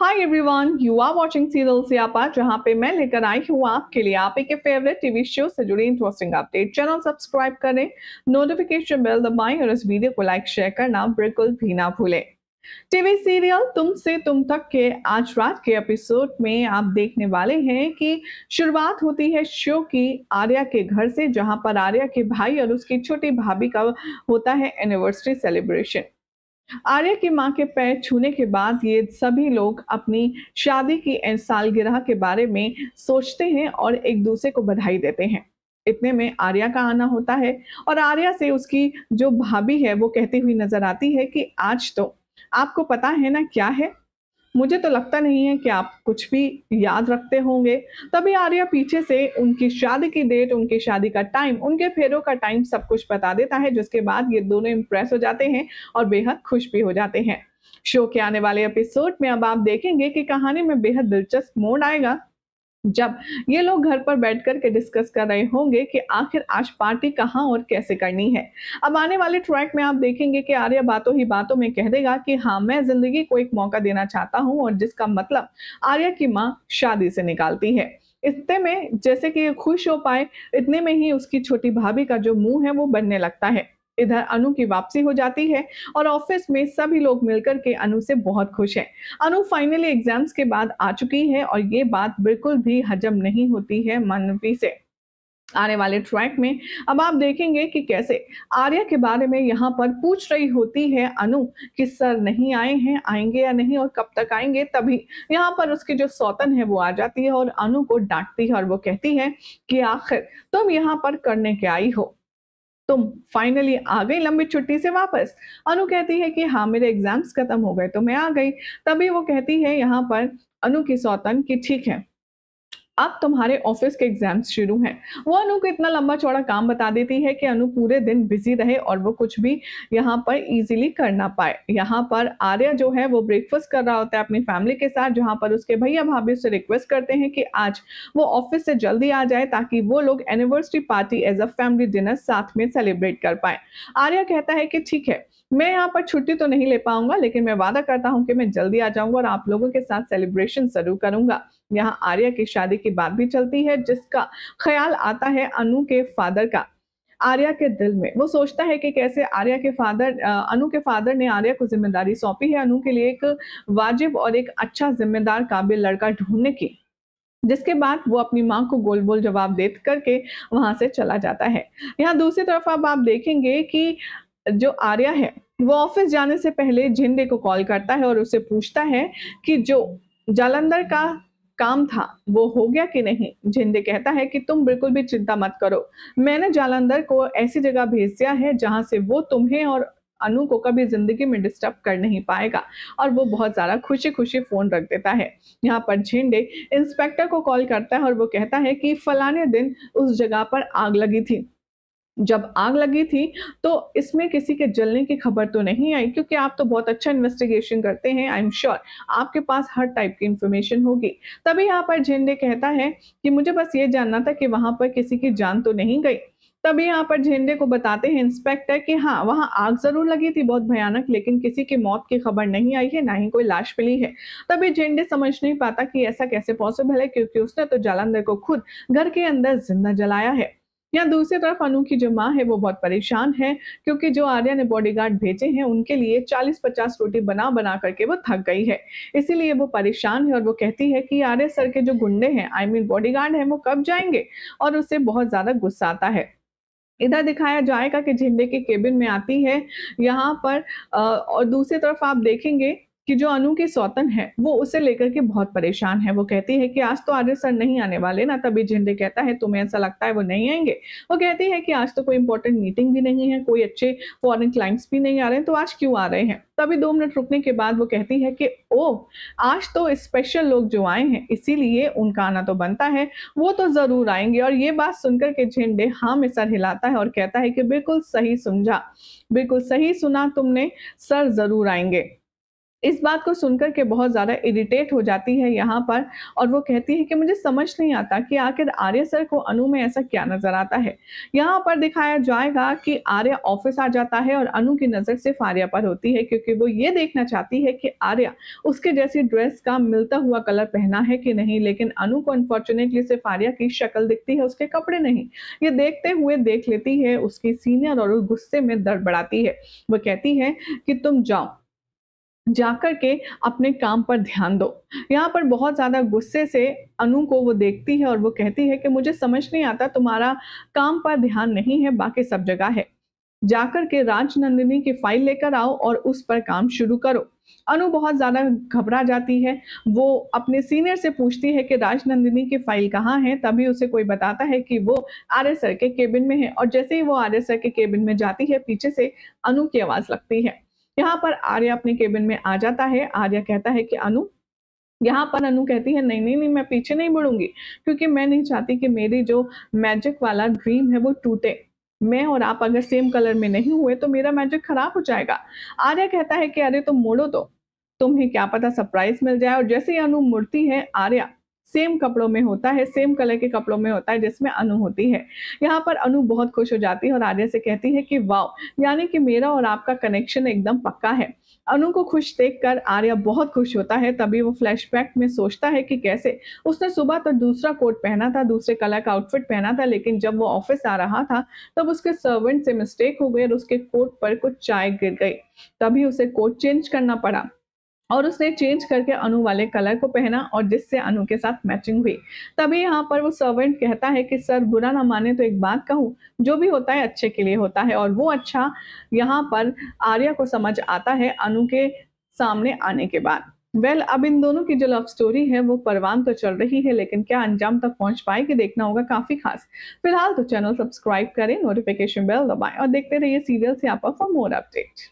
Hi everyone, you are watching serial Siyapa, जहां पे मैं लेकर आई हूँ आपके लिए आप के फेवरेट टीवी शो से जुड़ी इंटरेस्टिंग अपडेट। चैनल सब्सक्राइब करें, नोटिफिकेशन बेल दबाएं और इस वीडियो को लाइक शेयर करना बिल्कुल भी ना भूलें। टीवी सीरियल तुमसे तुम तक के आज रात के एपिसोड में आप देखने वाले हैं कि शुरुआत होती है शो की आर्या के घर से, जहां पर आर्या के भाई और उसकी छोटी भाभी का होता है एनिवर्सरी सेलिब्रेशन। आर्या की मां के पैर छूने के बाद ये सभी लोग अपनी शादी की सालगिरह के बारे में सोचते हैं और एक दूसरे को बधाई देते हैं। इतने में आर्या का आना होता है और आर्या से उसकी जो भाभी है वो कहती हुई नजर आती है कि आज तो आपको पता है ना क्या है। मुझे तो लगता नहीं है कि आप कुछ भी याद रखते होंगे। तभी आर्या पीछे से उनकी शादी की डेट, उनकी शादी का टाइम, उनके फेरों का टाइम सब कुछ बता देता है, जिसके बाद ये दोनों इम्प्रेस हो जाते हैं और बेहद खुश भी हो जाते हैं। शो के आने वाले एपिसोड में अब आप देखेंगे कि कहानी में बेहद दिलचस्प मोड़ आएगा, जब ये लोग घर पर बैठ कर के डिस्कस कर रहे होंगे कि आखिर आज पार्टी कहाँ और कैसे करनी है। अब आने वाले ट्रैक में आप देखेंगे कि आर्या बातों ही बातों में कह देगा कि हाँ, मैं जिंदगी को एक मौका देना चाहता हूँ, और जिसका मतलब आर्या की माँ शादी से निकालती है। इतने में जैसे कि ये खुश हो पाए, इतने में ही उसकी छोटी भाभी का जो मुंह है वो बनने लगता है। इधर अनु की वापसी हो जाती है और ऑफिस में सभी लोग मिलकर के अनु से बहुत खुश हैं। अनु फाइनली एग्जाम्स के बाद आ चुकी है और ये बात बिल्कुल भी हजम नहीं होती है मनवी से। आने वाले ट्रैक में अब आप देखेंगे कि कैसे आर्या के बारे में यहाँ पर पूछ रही होती है अनु कि सर नहीं आए हैं, आएंगे या नहीं और कब तक आएंगे। तभी यहाँ पर उसकी जो सौतन है वो आ जाती है और अनु को डांटती है और वो कहती है कि आखिर तुम यहाँ पर करने के आई हो, तुम फाइनली आ गई लंबी छुट्टी से वापस। अनु कहती है कि हाँ, मेरे एग्जाम्स खत्म हो गए तो मैं आ गई। तभी वो कहती है यहाँ पर अनु की सौतन कि ठीक है, अब तुम्हारे ऑफिस के एग्जाम्स शुरू हैं। वो अनु को इतना लंबा चौड़ा काम बता देती है कि अनु पूरे दिन बिजी रहे और वो कुछ भी यहाँ पर इजीली कर ना पाए। यहाँ पर आर्या जो है वो ब्रेकफास्ट कर रहा होता है अपनी फैमिली के साथ, जहाँ पर उसके भैया भाभी से रिक्वेस्ट करते हैं कि आज वो ऑफिस से जल्दी आ जाए ताकि वो लोग anniversary party as a family dinner साथ में सेलिब्रेट कर पाए। आर्या कहता है कि ठीक है, मैं यहाँ पर छुट्टी तो नहीं ले पाऊंगा, लेकिन मैं वादा करता हूँ कि मैं जल्दी आ जाऊंगा और आप लोगों के साथ सेलिब्रेशन जरूर करूंगा। यहाँ आर्या की शादी की बात भी चलती है, जिसका ख्याल आता है अनु के फादर का आर्या के दिल में। वो सोचता है कि कैसे आर्या के फादर अनु के फादर ने आर्या को जिम्मेदारी सौंपी है अनु के लिए एक वाजिब और एक अच्छा जिम्मेदार काबिल लड़का ढूंढने की, जिसके बाद वो अपनी मां को गोल बोल जवाब दे करके वहां से चला जाता है। यहाँ दूसरी तरफ अब आप देखेंगे कि जो आर्या है वो ऑफिस जाने से पहले झिंडे को कॉल करता है और उससे पूछता है कि जो जालंधर का काम था वो हो गया कि नहीं। झिंडे कहता है कि तुम बिल्कुल भी चिंता मत करो, मैंने जालंधर को ऐसी जगह भेज दिया है जहां से वो तुम्हें और अनु को कभी जिंदगी में डिस्टर्ब कर नहीं पाएगा। और वो बहुत ज्यादा खुशी खुशी फोन रख देता है। यहाँ पर झिंडे इंस्पेक्टर को कॉल करता है और वो कहता है कि फलाने दिन उस जगह पर आग लगी थी। जब आग लगी थी तो इसमें किसी के जलने की खबर तो नहीं आई, क्योंकि आप तो बहुत अच्छा इन्वेस्टिगेशन करते हैं, आई एम श्योर आपके पास हर टाइप की इंफॉर्मेशन होगी। तभी यहाँ पर झिंडे कहता है कि मुझे बस ये जानना था कि वहां पर किसी की जान तो नहीं गई। तभी यहाँ पर झिंडे को बताते हैं इंस्पेक्टर कि हाँ, वहां आग जरूर लगी थी बहुत भयानक, लेकिन किसी की मौत की खबर नहीं आई है, ना ही कोई लाश मिली है। तभी झिंडे समझ नहीं पाता कि ऐसा कैसे पॉसिबल है, क्योंकि उसने तो जालंधर को खुद घर के अंदर जिंदा जलाया है। यहाँ दूसरी तरफ अनु की जो माँ है वो बहुत परेशान है, क्योंकि जो आर्या ने बॉडीगार्ड भेजे हैं उनके लिए 40-50 रोटी बना बना करके वो थक गई है। इसीलिए वो परेशान है और वो कहती है कि आर्या सर के जो गुंडे हैं, आई मीन बॉडीगार्ड हैं, वो कब जाएंगे, और उससे बहुत ज्यादा गुस्सा आता है। इधर दिखाया जाएगा कि झिंडे के केबिन में आती है यहाँ पर और दूसरी तरफ आप देखेंगे कि जो अनु की सौतन है वो उसे लेकर के बहुत परेशान है। वो कहती है कि आज तो आर्य सर नहीं आने वाले ना। तभी झिंडे कहता है तुम्हें ऐसा लगता है वो नहीं आएंगे। वो कहती है कि आज तो कोई इंपॉर्टेंट मीटिंग भी नहीं है, कोई अच्छे फॉरेन क्लाइंट्स भी नहीं आ रहे हैं, तो आज क्यों आ रहे हैं। तभी 2 मिनट रुकने के बाद वो कहती है कि ओ, आज तो स्पेशल लोग जो आए हैं इसीलिए उनका आना तो बनता है, वो तो जरूर आएंगे। और ये बात सुनकर के झिंडे हाँ में सर हिलाता है और कहता है कि बिल्कुल सही समझा, बिल्कुल सही सुना तुमने, सर जरूर आएंगे। इस बात को सुनकर के बहुत ज़्यादा इरिटेट हो जाती है यहाँ पर और वो कहती है कि मुझे समझ नहीं आता कि आखिर आर्य सर को अनु में ऐसा क्या नज़र आता है। यहाँ पर दिखाया जाएगा कि आर्य ऑफ़िस आ जाता है और अनु की नज़र सिर्फ़ आर्या पर होती है क्योंकि वो ये देखना चाहती है कि आर्या उसके जैसी ड्रेस का मिलता हुआ कलर पहना है कि नहीं, लेकिन अनु को अनफॉर्च्यूनेटली सिर्फ़ आर्या की शक्ल दिखती है, उसके कपड़े नहीं। ये देखते हुए देख लेती है उसकी सीनियर और उस गुस्से में दड़बड़ाती है। वो कहती है कि तुम जाओ, जाकर के अपने काम पर ध्यान दो। यहाँ पर बहुत ज़्यादा गुस्से से अनु को वो देखती है और वो कहती है कि मुझे समझ नहीं आता, तुम्हारा काम पर ध्यान नहीं है, बाकी सब जगह है। जाकर के राजनंदिनी की फाइल लेकर आओ और उस पर काम शुरू करो। अनु बहुत ज़्यादा घबरा जाती है। वो अपने सीनियर से पूछती है कि राजनंदिनी की फाइल कहाँ है? तभी उसे कोई बताता है कि वो आर्य सर के केबिन में है और जैसे ही वो आर्य सर के केबिन में जाती है, पीछे से अनु की आवाज़ लगती है। यहाँ पर आर्या अपने केबिन में आ जाता है। आर्या कहता है कि अनु, यहाँ पर अनु कहती है नहीं, नहीं, नहीं, मैं पीछे नहीं मुड़ूँगी क्योंकि मैं नहीं चाहती कि मेरी जो मैजिक वाला ड्रीम है वो टूटे। मैं और आप अगर सेम कलर में नहीं हुए तो मेरा मैजिक खराब हो जाएगा। आर्या कहता है कि अरे तुम मुड़ो तो, तुम्हें क्या पता सरप्राइज़ मिल जाए और जैसे ही अनु मुड़ती है, आर्या सेम कपड़ों में होता है, सेम कलर के कपड़ों में होता है जिसमें अनु होती है। यहाँ पर अनु बहुत खुश हो जाती है और आर्या से कहती है कि वाओ! यानी कि मेरा और आपका कनेक्शन एकदम पक्का है। अनु को खुश देखकर आर्या बहुत खुश होता है, तभी वो फ्लैशबैक में सोचता है कि कैसे उसने सुबह तो दूसरा कोट पहना था, दूसरे कलर का आउटफिट पहना था, लेकिन जब वो ऑफिस आ रहा था, तब उसके सर्वेंट से मिस्टेक हो गई और उसके कोट पर कुछ चाय गिर गई। तभी उसे कोट चेंज करना पड़ा और उसने चेंज करके अनु वाले कलर को पहना और जिससे अनु के साथ मैचिंग हुई। तभी यहाँ पर वो सर्वेंट कहता है कि सर बुरा ना माने तो एक बात कहूँ, जो भी होता है अच्छे के लिए होता है और वो अच्छा यहाँ पर आर्या को समझ आता है अनु के सामने आने के बाद। अब इन दोनों की जो लव स्टोरी है वो परवान तो चल रही है, लेकिन क्या अंजाम तक पहुँच पाएगी, देखना होगा काफ़ी खास। फिलहाल तो चैनल सब्सक्राइब करें, नोटिफिकेशन बेल दबाएँ और देखते रहिए सीरियल स्यापा फॉर मोर अपडेट।